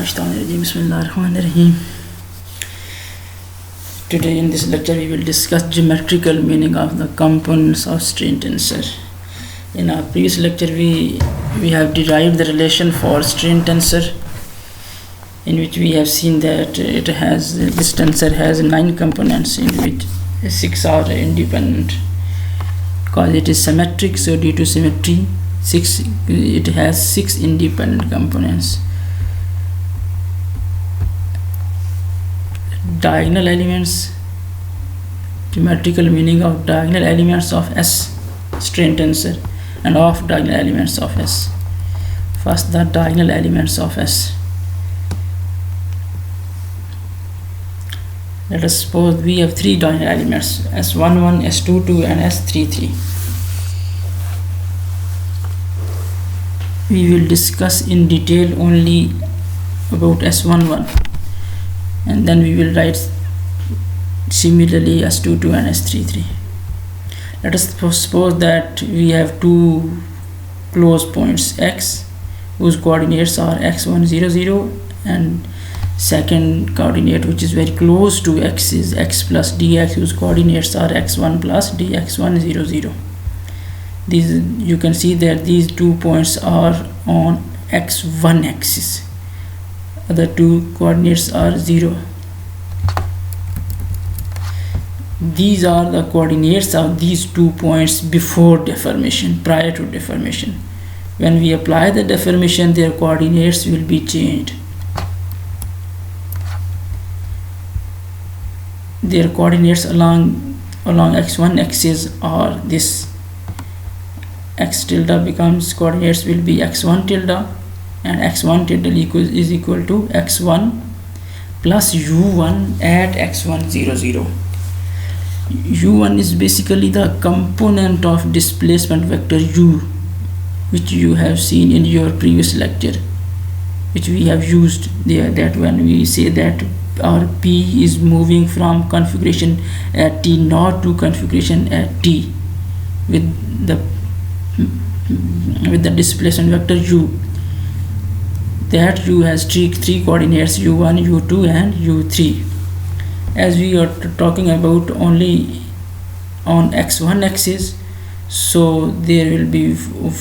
Bismillahirrahmanirrahim. Today in this lecture we will discuss geometrical meaning of the components of string tensor. In our previous lecture we have derived the relation for string tensor, in which we have seen that this tensor has 9 components, in which 6 are independent because it is symmetric. So due to symmetry, it has 6 independent components. Diagonal elements, geometrical meaning of diagonal elements of S string tensor and of diagonal elements of S. First, the diagonal elements of S. Let us suppose we have 3 diagonal elements, S11, S22 and S33. We will discuss in detail only about S11, and then we will write similarly S22 and S33. Let us suppose that we have 2 close points X, whose coordinates are x1 0 0, and second coordinate, which is very close to X, is x plus dx, whose coordinates are x1 plus dx1 0 0. These, you can see that these 2 points are on x1 axis. Other 2 coordinates are 0. These are the coordinates of these 2 points before deformation, prior to deformation. When we apply the deformation, their coordinates will be changed. Their coordinates along x1 axis are this. X tilde becomes, coordinates will be x1 tilde, and x1 tilde is equal to x1 plus u1 at x1 0 0. u1 is basically the component of displacement vector u, which you have seen in your previous lecture, which we have used there, that when we say that our P is moving from configuration at T0 to configuration at T with the displacement vector u, that u has three coordinates, u1, u2 and u3. As we are talking about only on x1 axis, so there will be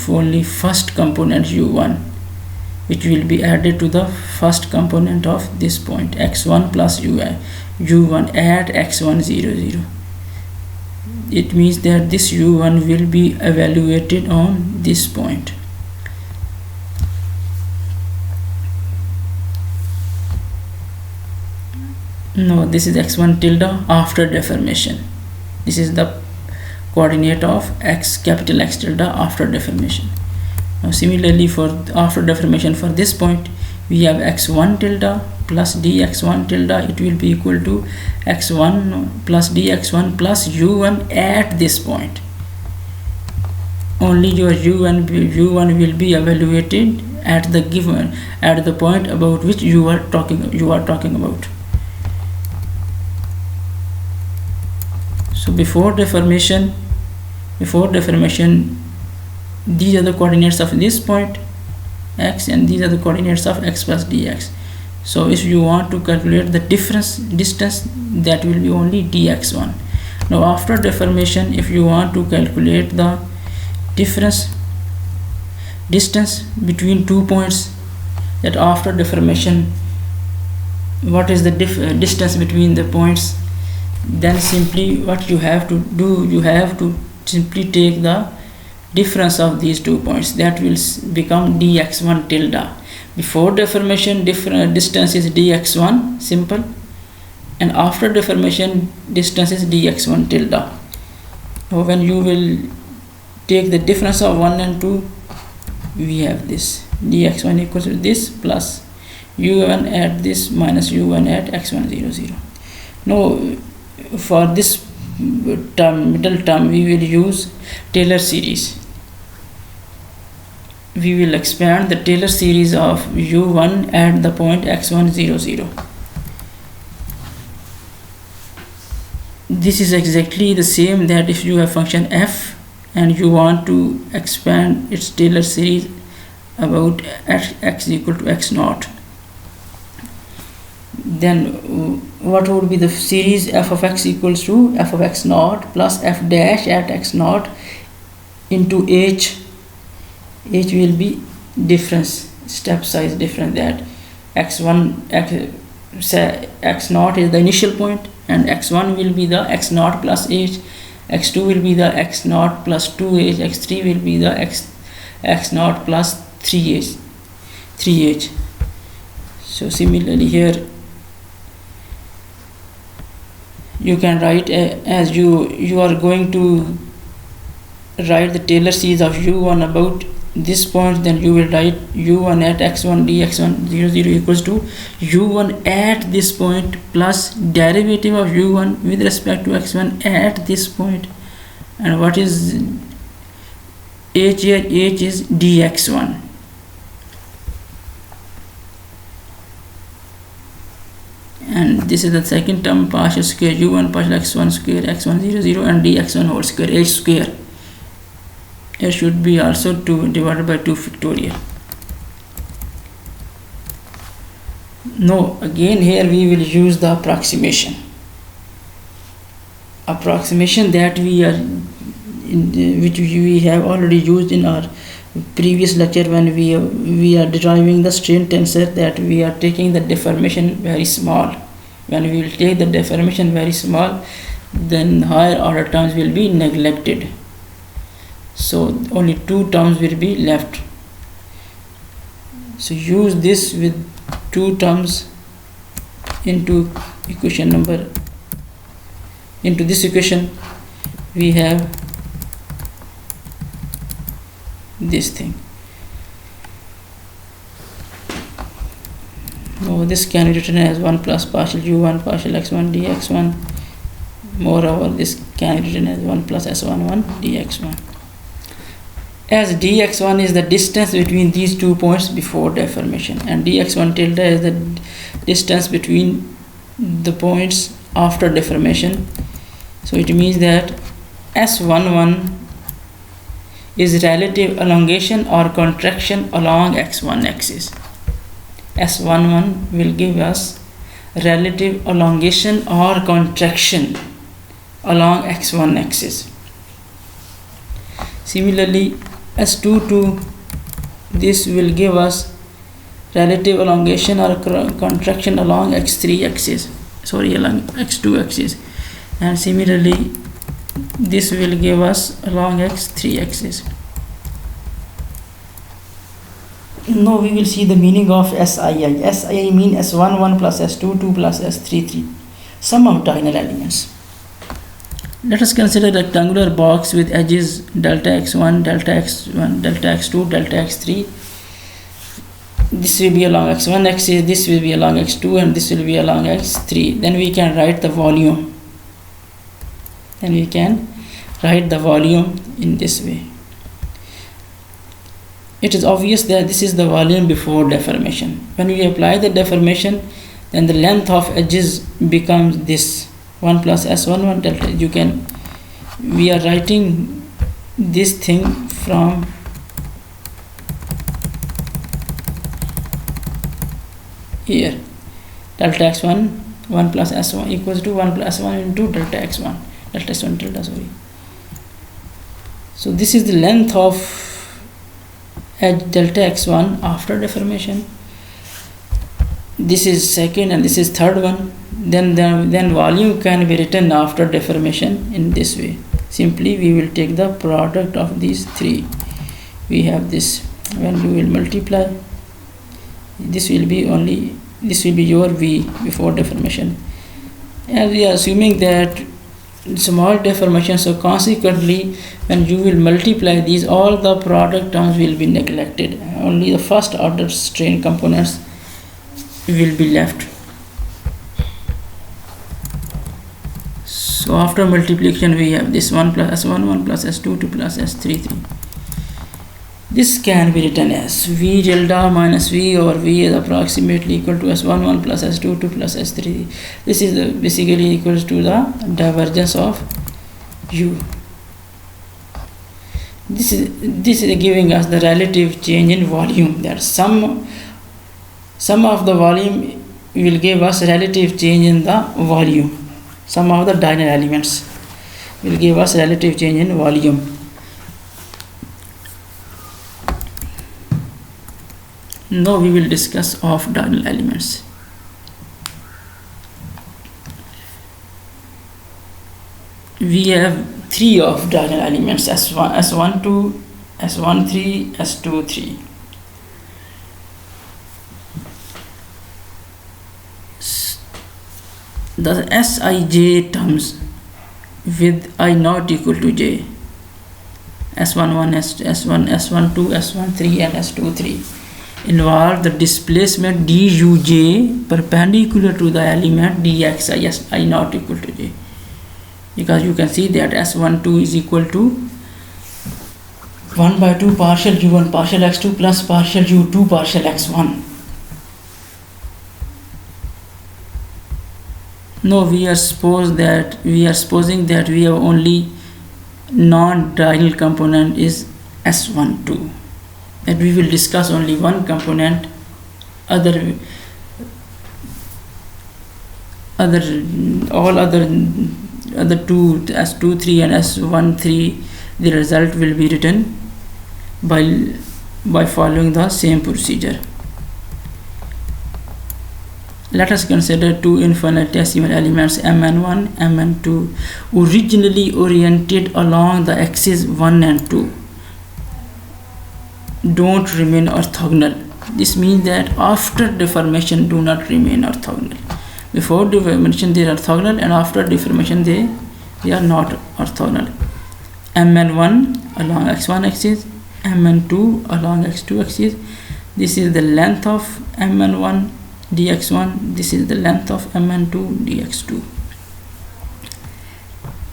only first component u1, which will be added to the first component of this point, x1 plus u1 at x1 0 0. It means that this u1 will be evaluated on this point. No, this is x1 tilde after deformation. This is the coordinate of capital X tilde after deformation. Now similarly, for after deformation, for this point we have x1 tilde plus dx1 tilde. It will be equal to x1 plus dx1 plus u1 at this point. Only your u1 will be evaluated at the point about which you are talking about. So before deformation, these are the coordinates of this point x, and these are the coordinates of x plus dx. So if you want to calculate the distance, that will be only dx1. Now after deformation, if you want to calculate the distance between 2 points, that after deformation, what is the distance between the points, then simply what you have to do, you have to simply take the difference of these 2 points. That will become dx1 tilde. Before deformation, distance is dx1 simple, and after deformation, distance is dx1 tilde. Now when you will take the difference of 1 and 2, we have this dx1 equals to this plus u1 at this minus u1 at x1 0 0. Now for this middle term we will use Taylor series. We will expand the Taylor series of u1 at the point x1 0 0. This is exactly the same that if you have function f and you want to expand its Taylor series about x equal to x naught. then what would be the series f of x equals to f of x naught plus f dash at x naught into h. H will be difference, step size difference, that x naught is the initial point and x1 will be the x naught plus h, x2 will be the x naught plus 2h, x3 will be the x naught plus 3h. So similarly here you can write as you are going to write the Taylor series of u1 about this point, then you will write u1 at x1 dx1 0 0 equals to u1 at this point plus derivative of u1 with respect to x1 at this point. And what is h here? H is dx1. And this is the second term, partial square u1 partial x1 square x1 0 0 and dx1 whole square h square. It should be also 2 divided by 2 factorial. No, again here we will use the approximation that which we have already used in our previous lecture when we are deriving the strain tensor, that we are taking the deformation very small. When we will take the deformation very small, then higher order terms will be neglected, so only 2 terms will be left. So use this with 2 terms into equation number, into this equation we have this thing. Now this can be written as 1 plus partial u1 partial x1 dx1. Moreover, this can be written as 1 plus s11 dx1. As dx1 is the distance between these 2 points before deformation, and dx1 tilde is the distance between the points after deformation. So it means that s11 is relative elongation or contraction along x1 axis. S11 will give us relative elongation or contraction along x1 axis. Similarly, S22, this will give us relative elongation or contraction along x3 axis, along x2 axis, and similarly this will give us along x3 axis. Now we will see the meaning of SII. SII means S11 plus S22 plus S33, sum of diagonal elements. Let us consider a rectangular box with edges delta x1, delta x1, delta x2, delta x3. This will be along x1 axis, this will be along x2, and this will be along x3. Then we can write the volume. In this way. It is obvious that this is the volume before deformation. When we apply the deformation, then the length of edges becomes this 1 plus s11 delta. We are writing this thing from here. Delta x1 1 plus s1 equals to 1 plus 1 into delta x1 delta s1 delta, sorry. So this is the length of edge delta x1 after deformation. This is second and this is third one. Then volume can be written after deformation in this way. Simply we will take the product of these 3. We have this. When you will multiply, this will be your v before deformation, and we are assuming that small deformation, so consequently when you will multiply these, all the product terms will be neglected, only the first order strain components will be left. So after multiplication we have this 1 plus s1 1 plus s22 plus s33. This can be written as v tilde minus v over v is approximately equal to s11 plus s22 plus s3. This is basically equals to the divergence of u. This is giving us the relative change in volume, that sum of the volume will give us relative change in the volume. Some of the diagonal elements will give us relative change in volume. Now we will discuss of diagonal elements. We have 3 of diagonal elements: S1, S12, S13, S23. The Sij terms with I not equal to j, S11, S1, S12, S13 and S23, involve the displacement duj perpendicular to the element dxi, yes, I not equal to j, because you can see that S12 is equal to 1 by 2 partial u1 partial x2 plus partial u2 partial x1. No, we are supposing that we have only non-diagonal component is S12, that we will discuss only one component, all other two, S23 and S13, the result will be written by following the same procedure. Let us consider two infinitesimal elements Mn1, Mn2, originally oriented along the axes 1 and 2. Don't remain orthogonal. This means that after deformation do not remain orthogonal. Before deformation they are orthogonal, and after deformation they are not orthogonal. Mn1 along x1 axis, Mn2 along x2 axis. This is the length of Mn1 dx1, this is the length of Mn2 dx2,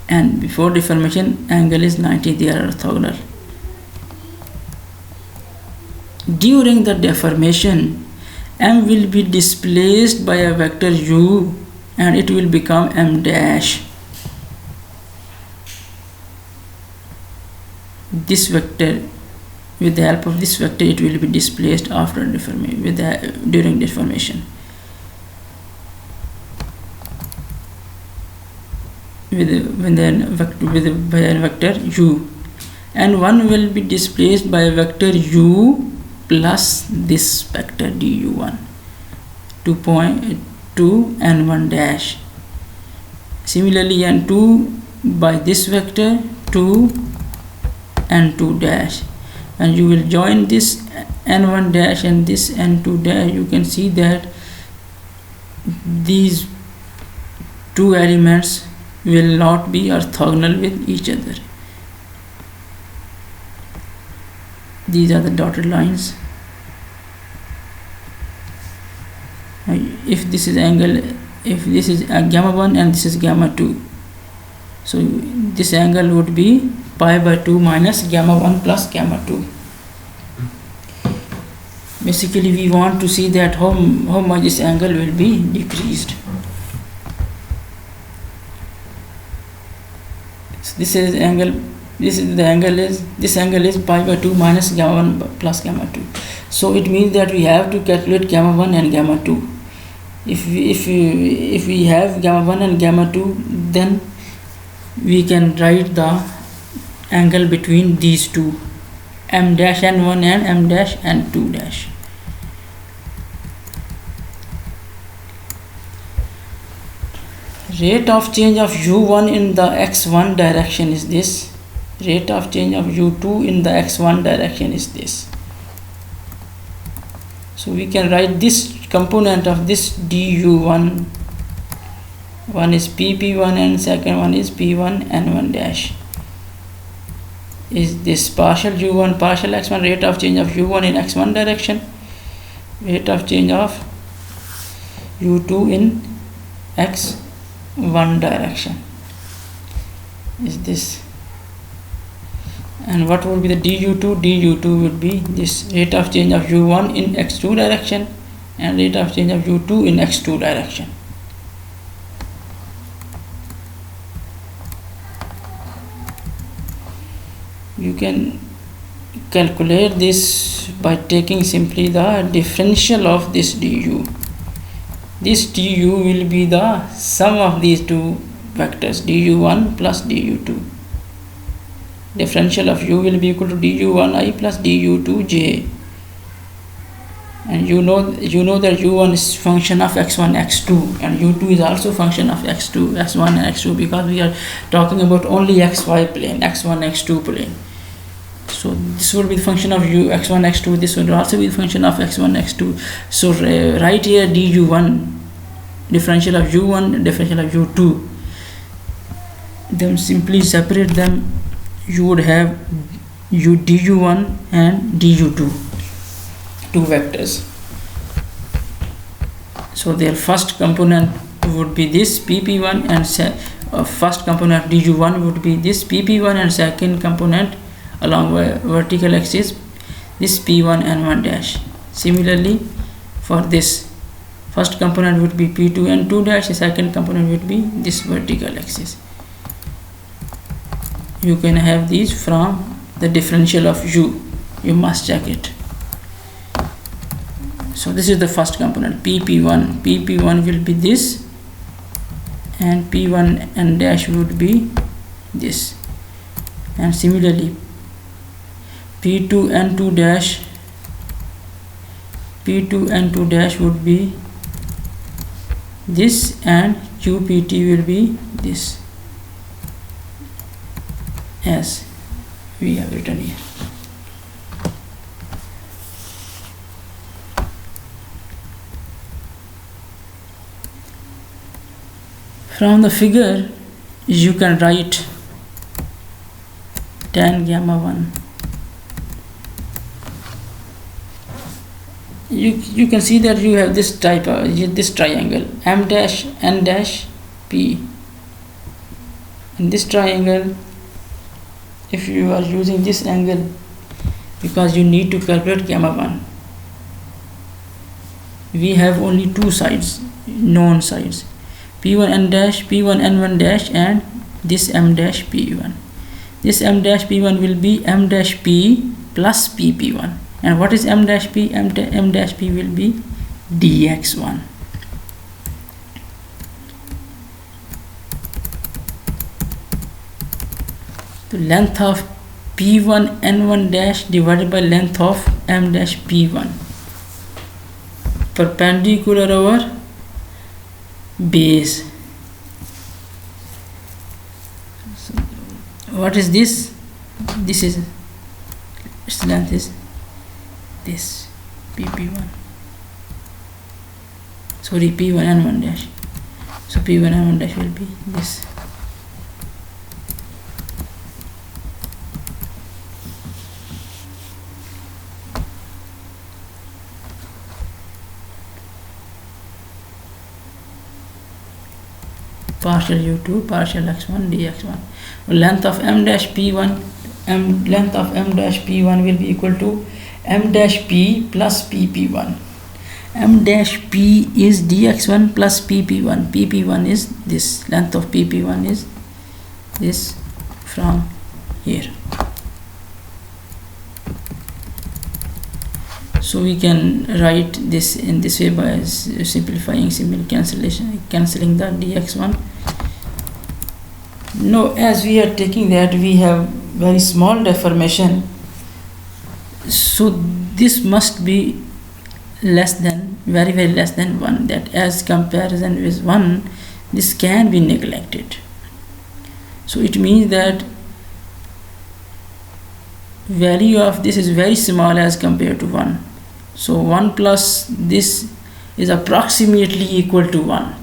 and before deformation angle is 90, they are orthogonal. During the deformation, M will be displaced by a vector u and it will become M dash. This vector, with the help of this vector, it will be displaced after deformation, during deformation. By a vector u, and one will be displaced by a vector u plus this vector du1 to point to n1 dash. Similarly, n2 by this vector to n2 dash, and you will join this n1 dash and this n2 dash. You can see that these two elements will not be orthogonal with each other. These are the dotted lines. If this is angle, if this is gamma 1 and this is gamma 2, so this angle would be pi by 2 minus gamma 1 plus gamma 2. Basically we want to see that how much this angle will be decreased. So this angle is pi by 2 minus gamma 1 plus gamma 2. So it means that we have to calculate gamma 1 and gamma 2. If we have gamma 1 and gamma 2, then we can write the angle between these two, m dash n1 and m dash n2 dash. Rate of change of u1 in the x1 direction is this. Rate of change of u2 in the x1 direction is this. So we can write this component of this du1. One is pp1 and second one is p1 n1 dash. Is this partial u1 partial x1, rate of change of u1 in x1 direction, rate of change of u2 in x1 direction is this. And what would be the du2? du2 would be this rate of change of u1 in x2 direction and rate of change of u2 in x2 direction. You can calculate this by taking simply the differential of this du. this du will be the sum of these two vectors, du1 plus du2. Differential of u will be equal to du1i plus du2j. And you know that u1 is function of x1, x2, and u2 is also function of x2, x1 and x2, because we are talking about only xy plane, x1, x2 plane. So this would be the function of u, x1, x2. This would also be the function of x1, x2. So right here du1, differential of u1, differential of u2. Then simply separate them. You would have du1 and du2, two vectors. So their first component would be this pp1, and first component du1 would be this pp1, and second component along vertical axis this p1 and 1 dash. Similarly, for this first component would be p2 and 2 dash, the second component would be this vertical axis. You can have these from the differential of u. You must check it. So this is the first component, pp1. pp1 will be this, and p1 and dash would be this. And similarly, p2 and 2 dash would be this, and qpt will be this, as we have written here. From the figure you can write tan gamma 1. You can see that you have this type of this triangle m dash n dash p. In this triangle, if you are using this angle, because you need to calculate gamma 1, we have only two sides, known sides, p1 n dash, p1 n1 dash, and this m dash p1. This m dash p1 will be m dash p plus pp1. And what is m dash p? M dash p will be dx1. The length of p1 n1 dash divided by length of m dash p1, perpendicular over base. So what is this? This is, its length is this, pp1, sorry, p1 n1 dash. So p1 n1 dash will be this. Partial u2 partial x1 dx1. Length of m dash p1, length of m dash p1 will be equal to m dash p plus pp1. M dash p is dx1 plus pp1. pp1 is this, length of pp1 is this from here. So we can write this in this way by simplifying, cancelling the dx1. No, as we are taking that, we have very small deformation, so this must be less than, very less than 1, that as comparison with 1 this can be neglected. So it means that value of this is very small as compared to 1. So 1 plus this is approximately equal to 1.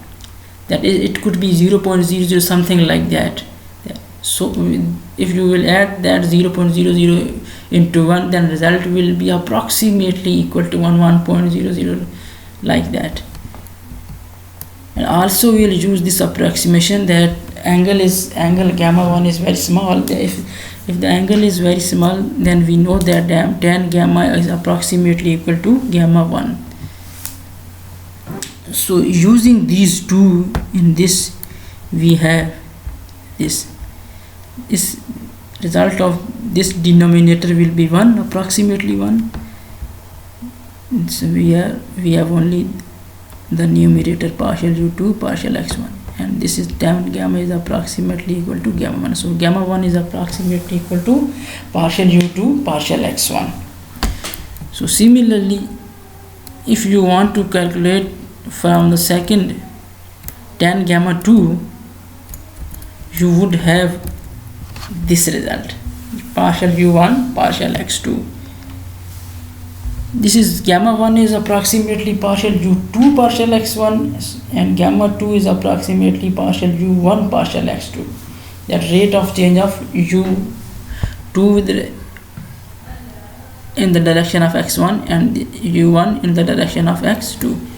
That is, it could be 0.00 something like that. So if you will add that 0.00 into 1, then result will be approximately equal to 1.00, like that. And also we will use this approximation that angle gamma 1 is very small. If the angle is very small, then we know that tan gamma is approximately equal to gamma 1. So using these two in this, we have this result of this denominator will be 1, approximately 1. So we have only the numerator partial u2 partial x1, and this is tan gamma is approximately equal to gamma 1. So gamma 1 is approximately equal to partial u2 partial x1. So similarly, if you want to calculate from the second tan gamma 2, you would have this result, partial u1 partial x2. This is gamma 1 is approximately partial u2 partial x1, and gamma 2 is approximately partial u1 partial x2. That rate of change of u2 with in the direction of x1 and u1 in the direction of x2.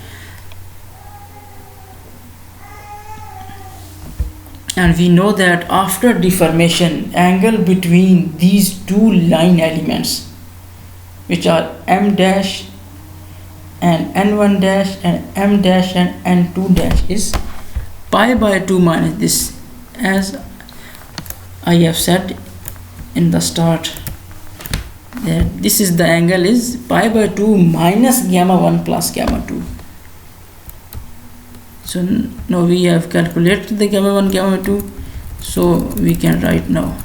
And we know that after deformation, angle between these two line elements, which are m dash and n1 dash and m dash and n2 dash, is pi by 2 minus this, as I have said in the start, that this is the angle is pi by 2 minus gamma 1 plus gamma 2. So now we have calculated the gamma 1 gamma 2, so we can write now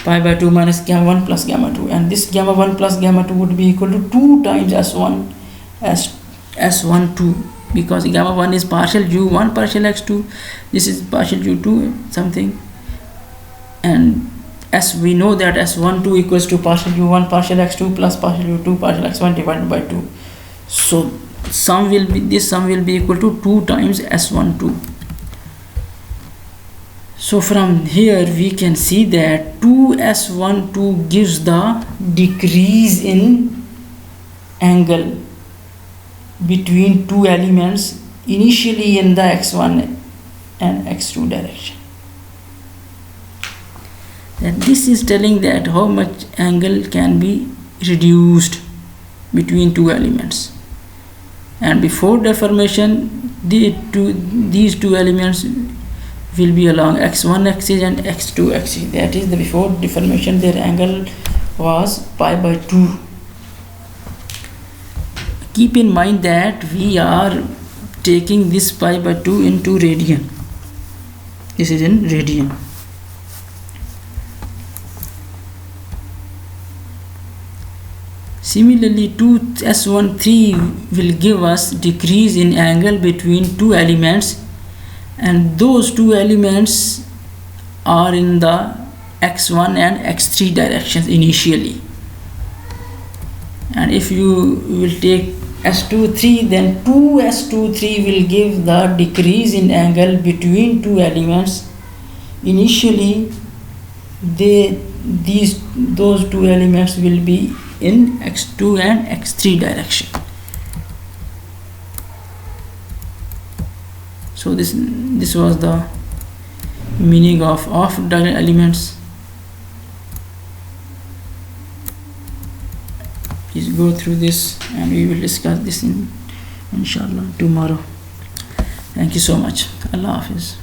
pi by 2 minus gamma 1 plus gamma 2, and this gamma 1 plus gamma 2 would be equal to 2 times s1 s12, because gamma 1 is partial u1 partial x2, this is partial u2 something, and as we know that s12 equals to partial u1 partial x2 plus partial u2 partial x1 divided by 2. So sum will be equal to 2 times s12. So from here we can see that 2s12 gives the decrease in angle between two elements initially in the x1 and x2 direction. And this is telling that how much angle can be reduced between two elements. And before deformation, these two elements will be along x1 axis and x2 axis. That is, the before deformation their angle was pi by 2. Keep in mind that we are taking this pi by 2 into radian. This is in radian. Similarly, 2s13 will give us decrease in angle between two elements, and those two elements are in the x1 and x3 directions initially. And if you will take s23, then 2s23 will give the decrease in angle between two elements initially. Those two elements will be in x2 and x3 direction. So this was the meaning of off-diagonal elements. Please go through this, and we will discuss this inshallah tomorrow. Thank you so much. Allah Hafiz.